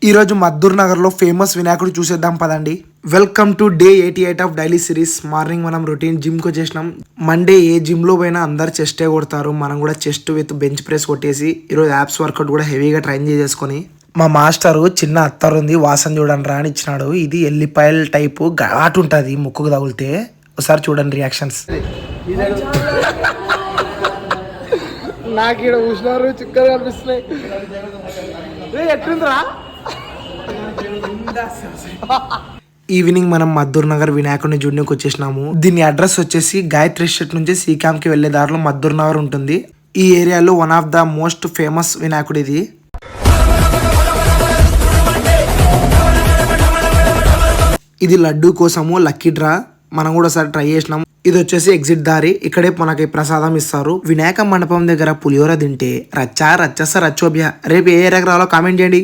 ఈ రోజు మద్దూర్ నగర్ లో ఫేమస్ వినాయకుడు చూసేద్దాం పదండి. Welcome to day 88 of daily series. Morning మనం రొటీన్ జిమ్ కి వచ్చేసినాం. మండే ఏ జిమ్ లో పోయినా అందరు చెస్టే కొడతారు, మనం కూడా చెస్ట్ విత్ బెంచ్ ప్రెస్ కొట్టేసి ఈరోజు యాప్స్ వర్కౌట్ కూడా హెవీగా ట్రైన్ చేసేసుకొని మా మాస్టరు చిన్న అత్తరు ఉంది వాసన చూడండి రా అని ఇచ్చినాడు. ఇది ఎల్లిపాయల టైపు ఘాటు ఉంటుంది, ముక్కుకు తగిలితే. ఒకసారి చూడండి రియాక్షన్స్. నాకు ఇక్కడ ఉష్ణారు చుక్కలు కనిపిస్తున్నాయి. ఎట్లుందిరా? ఈవినింగ్ మనం మద్దూర్ నగర్ వినాయకుడిని చూడడానికి వచ్చేసినాము. దీని అడ్రస్ వచ్చేసి గాయత్రి స్ట్రీట్ నుంచి సీకామ్ కి వెళ్లే దారిలో మద్దూర్ నగర్ ఉంటుంది. ఈ ఏరియాలో one of the most famous వినాయకుడు ఇది. ఇది లడ్డు కోసము లక్కీ డ్రా, మనం కూడా ఒకసారి ట్రై చేసినాం. ఇది వచ్చేసి ఎగ్జిట్ దారి, ఇక్కడే మనకి ప్రసాదం ఇస్తారు. వినాయక మండపం దగ్గర పులిహోర తింటే రచ్చా రచ్చస రచ్చోభ్య. రేపు ఏ ఏరియాకి రావాలో కామెంట్ చేయండి.